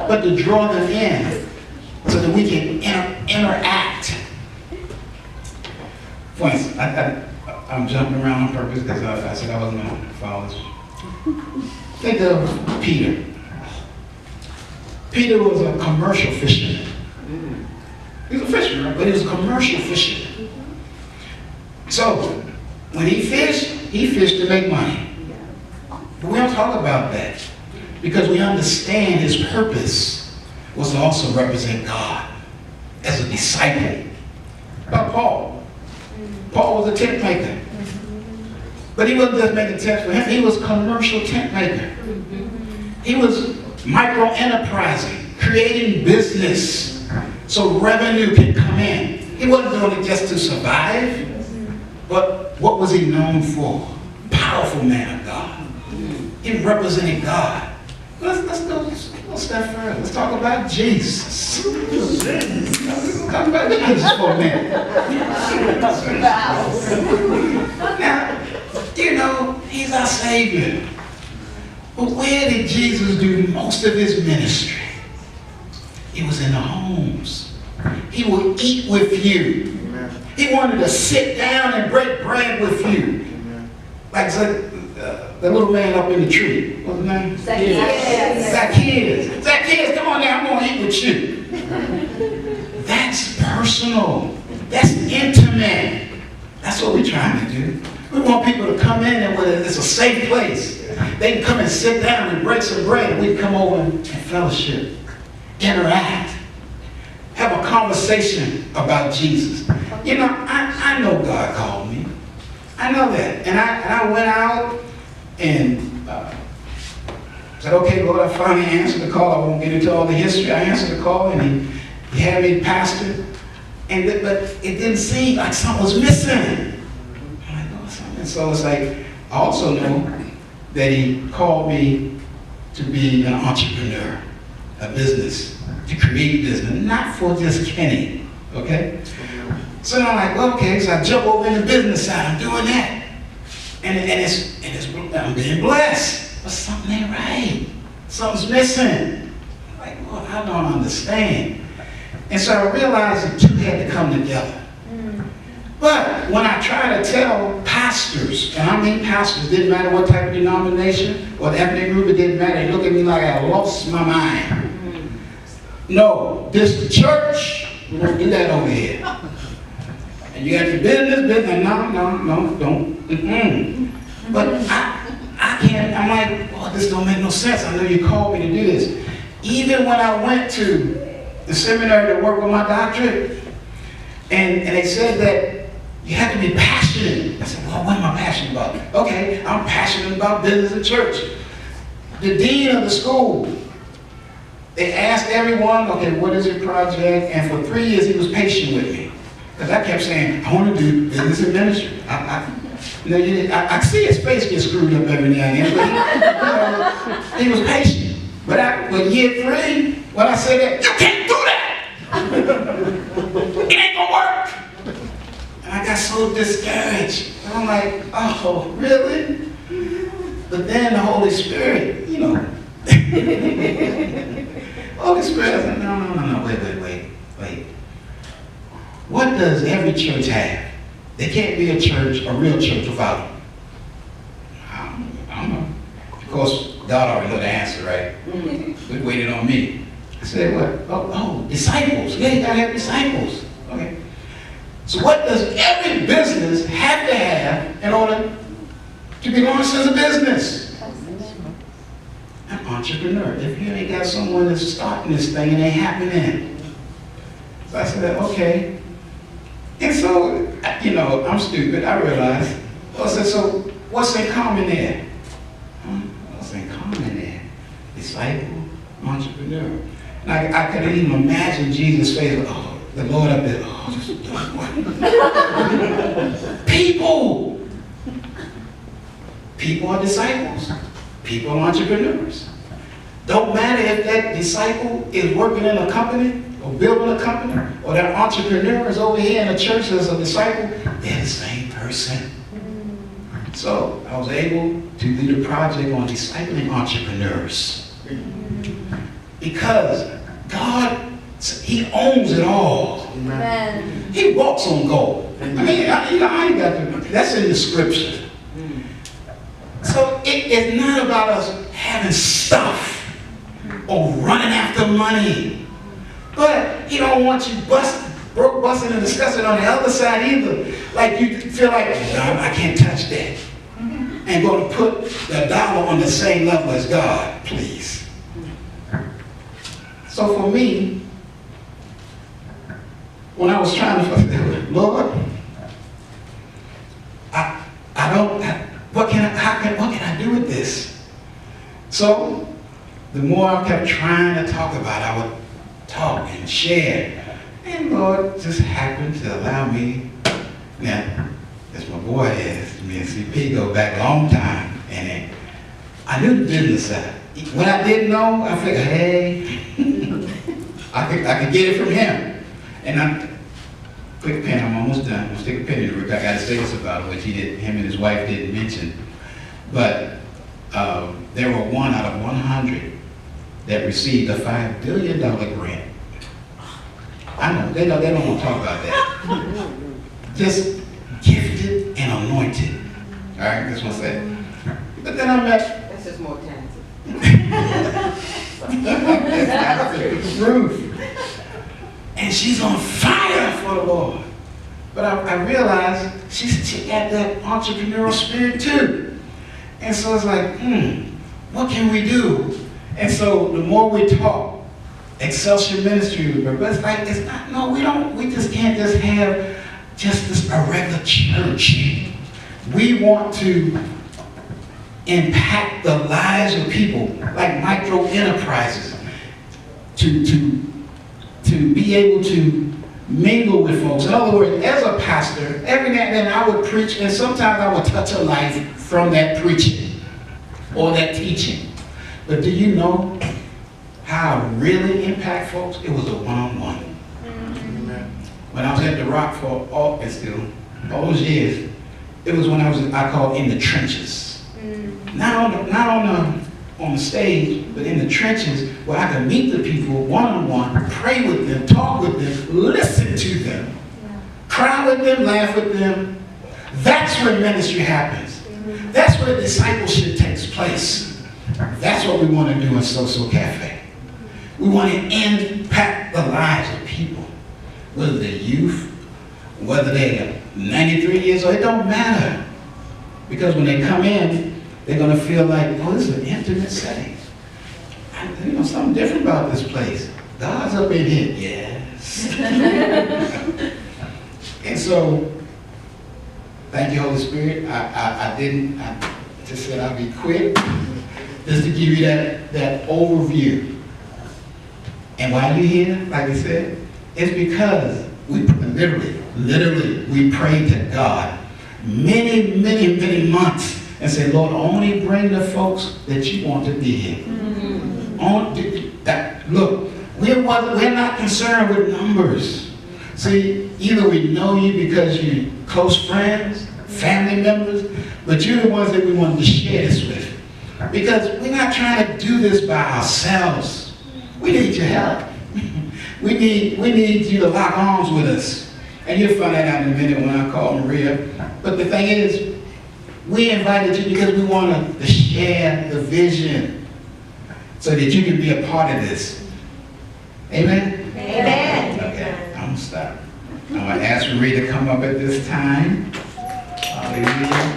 but to draw them in so that we can interact. For instance, I'm jumping around on purpose because I said I wasn't going to follow this. Think of Peter. Peter was a commercial fisherman. He was a fisherman, but he was a commercial fisherman. So, when he fished to make money. But we don't talk about that because we understand his purpose was to also represent God as a disciple. About Paul. Paul was a tent maker. But he wasn't just making tents for him, he was a commercial tent maker. He was micro-enterprising, creating business so revenue can come in. He wasn't doing it just to survive, but what was he known for? Powerful man of God. He represented God. Let's go a step further. Let's talk about Jesus. Let's talk about Jesus for a minute. Now, you know, he's our Savior. But where did Jesus do most of his ministry? He was in the homes. He would eat with you. He wanted to sit down and break bread with you. Like the little man up in the tree. What's his name? Zacchaeus. Zacchaeus, come on now, I'm going to eat with you. That's personal. That's intimate. That's what we're trying to do. We want people to come in and it's a safe place. They can come and sit down and break some bread and we come over and fellowship, interact, have a conversation about Jesus. You know, I know God called me. I know that. And I went out and said, okay, Lord, I finally answered the call. I won't get into all the history. I answered the call and he had me pastor. But it didn't seem like something was missing. I'm like, oh, something. And so it's like, I also know that he called me to be an entrepreneur, a business, to create business, not for just Kenny, okay? So I'm like, well, okay, so I jump over in the business side, I'm doing that. And I'm being blessed, but something ain't right. Something's missing. I'm like, well, I don't understand. And so I realized the two had to come together. But when I try to tell pastors, and I mean pastors, didn't matter what type of denomination or the ethnic group, it didn't matter. They look at me like I lost my mind. No, this is the church. We don't do that over here. And you got your business, no, don't. But I can't, I'm like, well, this don't make no sense. I know you called me to do this. Even when I went to the seminary to work on my doctorate, and they said that you have to be passionate. I said, well, what am I passionate about? Okay, I'm passionate about business and church. The dean of the school, they asked everyone, okay, what is your project? And for 3 years, he was patient with me. Because I kept saying, I want to do business and ministry. I see his face get screwed up every now and then, but he was patient. But year 3, when I said that, you can't do that! It ain't gonna work! And I got so discouraged. And I'm like, oh, really? But then the Holy Spirit, you know. Holy Spirit said, no, wait. What does every church have? There can't be a real church without them. I don't know. Of course, God already know the answer, right? But waited on me. I said, what? Oh, disciples. Yeah, you gotta have disciples. Okay. So what does every business have to have in order to be launched as a business? An entrepreneur. If you ain't got someone that's starting this thing, it ain't happening. So I said, okay. And so, you know, I'm stupid. I realized. I said, so what's in common there? What's in common there? Disciple, entrepreneur. And I could even imagine Jesus' face. Oh, the Lord up there. Oh, people. People are disciples. People are entrepreneurs. Don't matter if that disciple is working in a company or building a company, or that entrepreneur is over here in a church as a disciple, they're the same person. So I was able to lead a project on discipling entrepreneurs. Because God, he owns it all. Amen. He walks on gold. I mean, I ain't got to, that's in the scripture. So it's not about us having stuff or running after money. But he don't want you busting and discussing on the other side either. Like you feel like, no, I can't touch that. And going to put the dollar on the same level as God, please. So for me, when I was trying to, Lord, what can I do with this? So the more I kept trying to talk about it, I would talk and share. And Lord just happened to allow me, now, as my boy is, me and CP go back a long time, and I knew the business side. When I didn't know, I figured, hey, I could get it from him. And quick pen, I'm almost done. I'll stick a pen in the Rebecca. I got to say this about it, which him and his wife didn't mention. But there were 1 out of 100 that received a $5 billion grant. I know, they don't want to talk about that. Just gifted and anointed. All right, that's what I said. But then I met... That's just more talented. Ruth. And she's on fire for the Lord. But I realized she got that entrepreneurial spirit too. And so it's like, what can we do? And so the more we talk, Excelsior Ministry, but it's like, we just can't just have just this a regular church. We want to impact the lives of people, like micro enterprises, to be able to mingle with folks. In other words, as a pastor, every now and then I would preach, and sometimes I would touch a life from that preaching or that teaching. But do you know how I really impact folks? It was a one-on-one. When I was at the Rock for all those years, it was when I call in the trenches. Not on the stage, but in the trenches where I could meet the people one-on-one, pray with them, talk with them, listen to them, cry with them, laugh with them. That's where ministry happens. That's where discipleship takes place. That's what we want to do in Sozo Cafe. We want to impact the lives of people, whether they're youth, whether they're 93 years old, it don't matter. Because when they come in, they're going to feel like, oh, this is an intimate setting. Something different about this place. God's up in here. Yes. And so, thank you, Holy Spirit. I just said I'll be quick, just to give you that overview. And why you're here, like I said, it's because we literally, we prayed to God many months and say, Lord, only bring the folks that you want to be here. Look, we're not concerned with numbers. See, either we know you because you're close friends, family members, but you're the ones that we wanted to share this with. Because we're not trying to do this by ourselves. We need your help. We need you to lock arms with us. And you'll find that out in a minute when I call Maria. But the thing is, we invited you because we want to share the vision so that you can be a part of this. Amen? Amen. Okay, I'm going to stop. I'm going to ask Maria to come up at this time. Hallelujah.